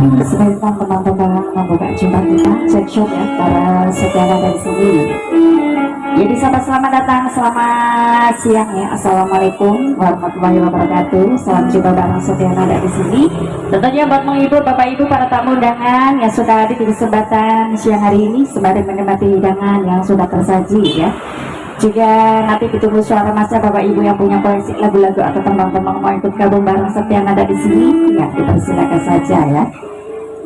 Sebentar teman-teman membuka jumpa kita cek shot ya para saudara dan sini. Jadi sahabat selamat datang, selamat siang ya. Assalamualaikum warahmatullahi wabarakatuh. Salam jumpa bareng saudara dari sini. Tentunya buat menghibur bapak ibu para tamu undangan yang sudah hadir di kesempatan siang hari ini sembari menikmati hidangan yang sudah tersaji ya. Jika nanti ditunggu suara masa bapak ibu yang punya koleksi lagu-lagu atau teman-teman mau ikut gabung bareng setia nada di sini, ya dipersilakan saja ya.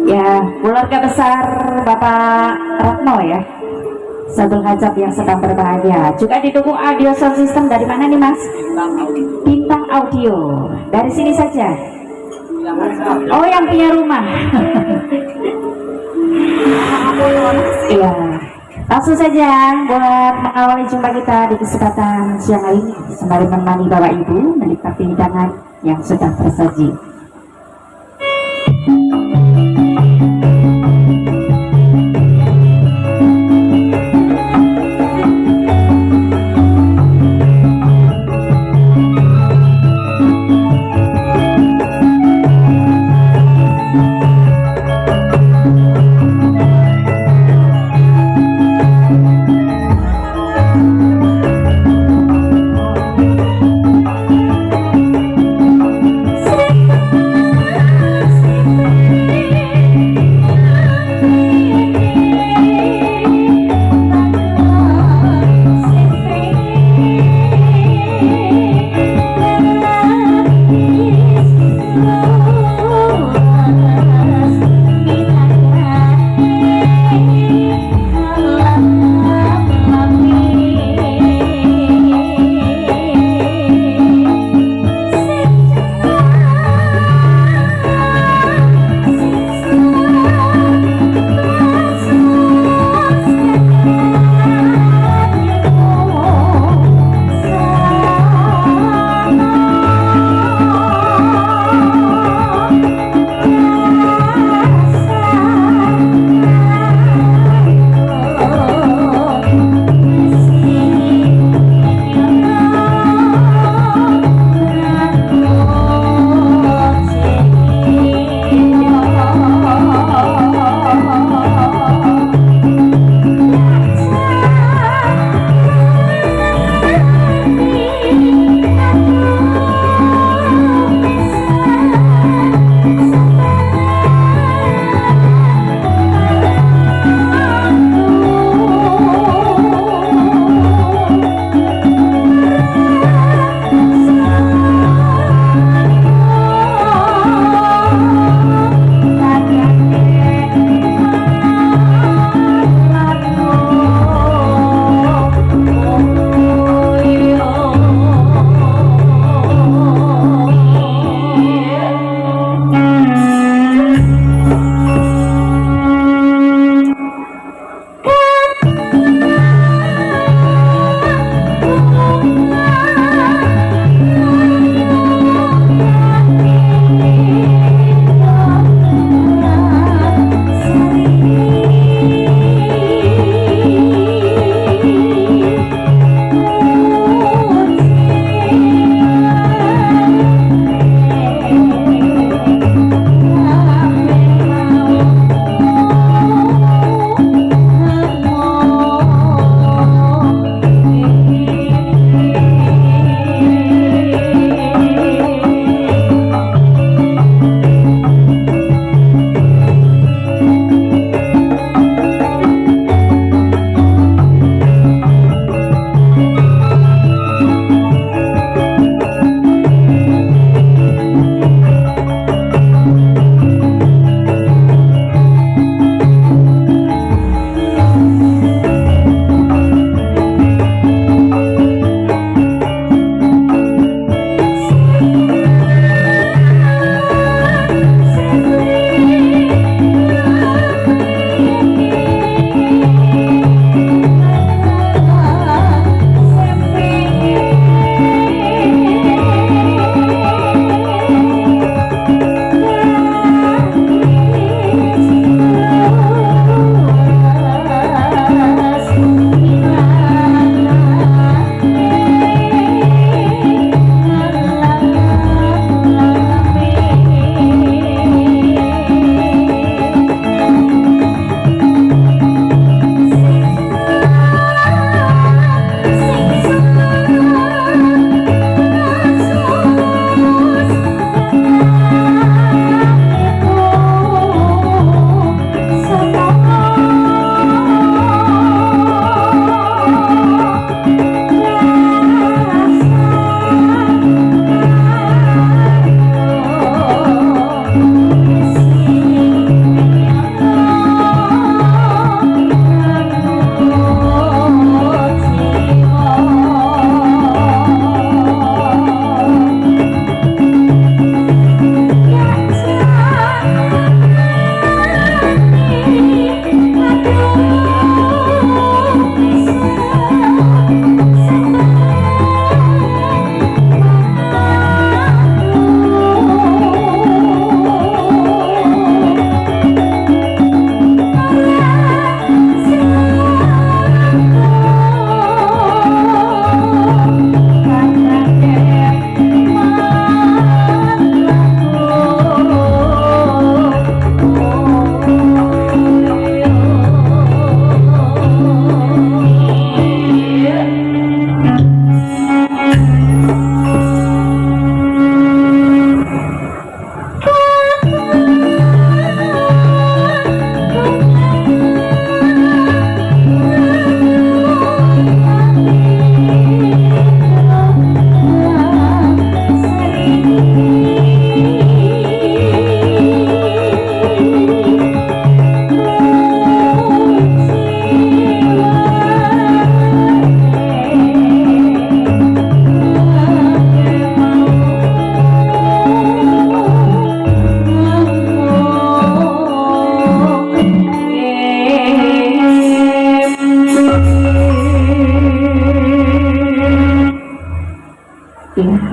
Ya, keluarga besar Bapak Ratno ya, Sadul Hajab yang sedang berbahagia. Juga didukung audio sound system dari mana nih Mas? Bintang Audio. Dari sini saja. Oh, yang punya rumah. Iya. Langsung saja buat mengawali jumpa kita di kesempatan siang hari ini sembari menemani Bapak Ibu menikmati hidangan yang sudah tersaji.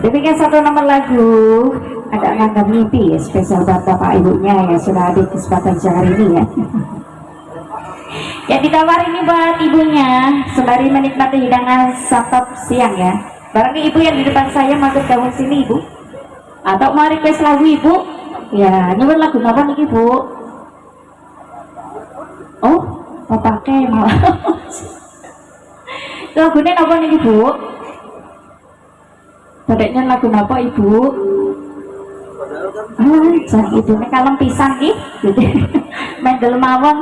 Demikian satu nomor lagu ada Langgam Mimpi ya, spesial buat bapak ibunya yang sudah hadir kesempatan siang hari ini ya. Ya ditawar ini buat ibunya sembari menikmati hidangan santap siang ya. Barangkali ibu yang di depan saya mampir gabung sini ibu, atau mau request lagu ibu ya, nyebut lagu apa nih ibu? Oh mau pakai malah lagunya apa nih ibu? Badeknya lagu apa ibu? Jangan itu nih kalem pisang ki gitu. Main dalam mawon.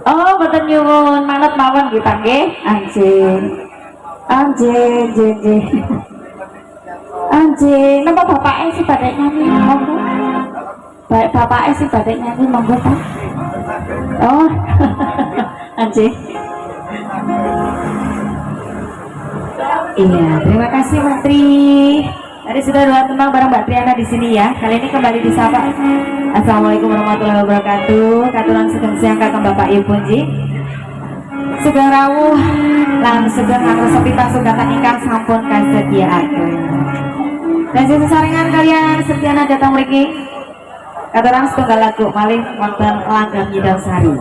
Oh boten nyuwun manut mawon nggih Pak nggih. Anjing anjing anjing napa bapaknya sih badek nyanyi monggo. Baik bapaknya sih badek nyanyi monggo Pak. Oh anjing. Iya, terima kasih Menteri. Tadi sudah dua tembang bareng Mbak Triana di sini ya. Kali ini kembali disapa. Assalamualaikum warahmatullahi wabarakatuh. Katuran sugeng siang kakang Bapak Ibu Ji. Sugeng rawuh lan sugeng angrosopita sugatan ingkang sampun kasediaaken. Dan sesarengan kalian setiana datang mriki. Katuran setunggal lagu malih wonten Langgam Nyidam Sari.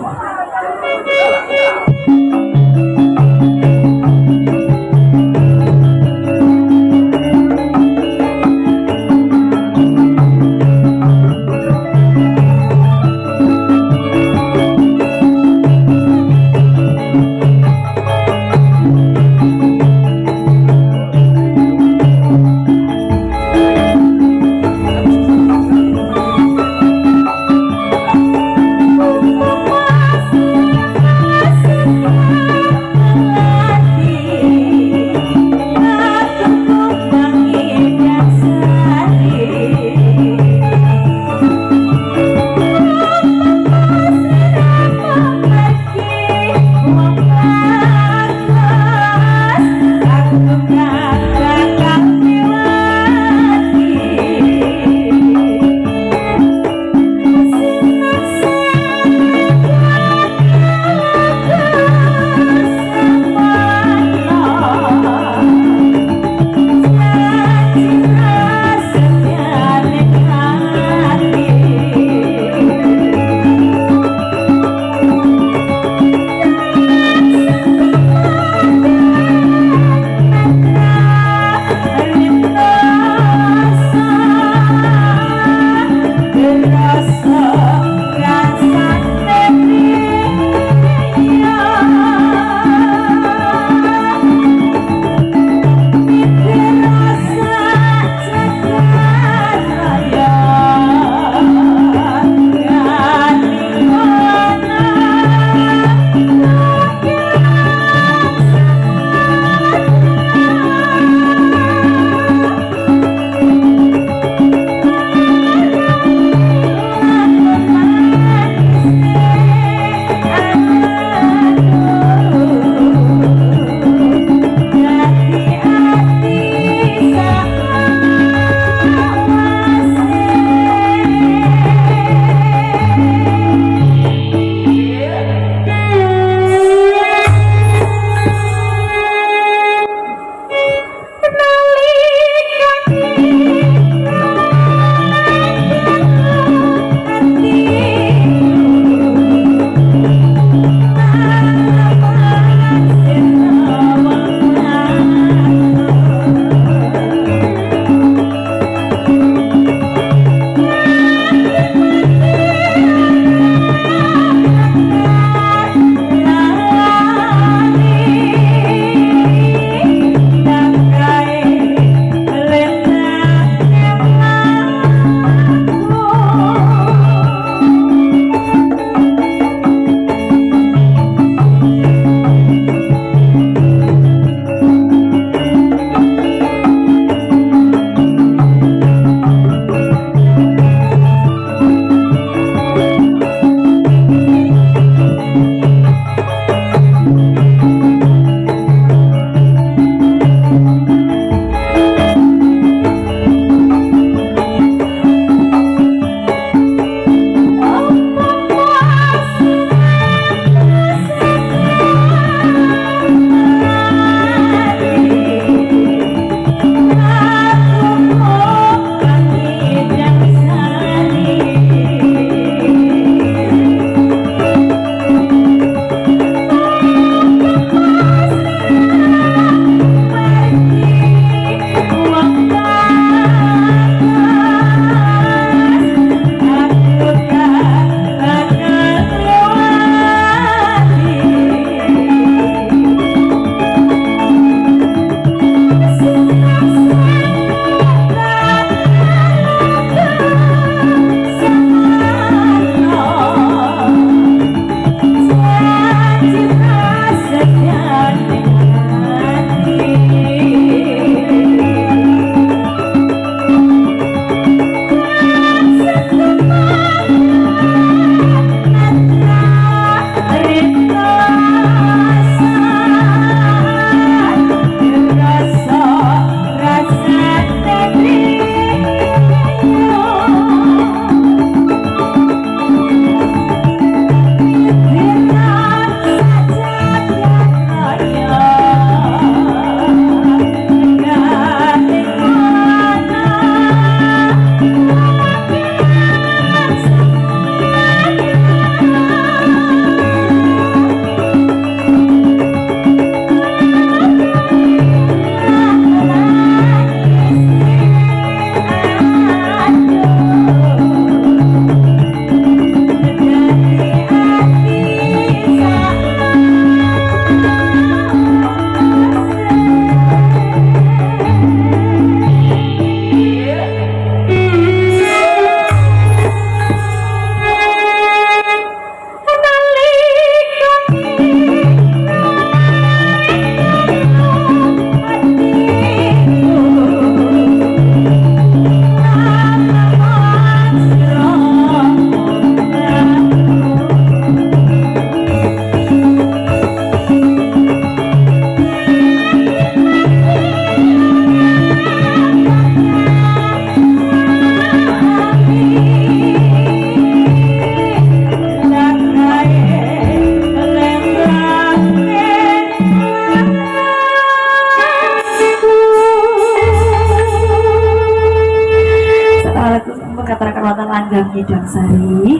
Panggang Hidang Sari.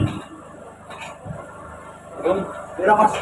Mas.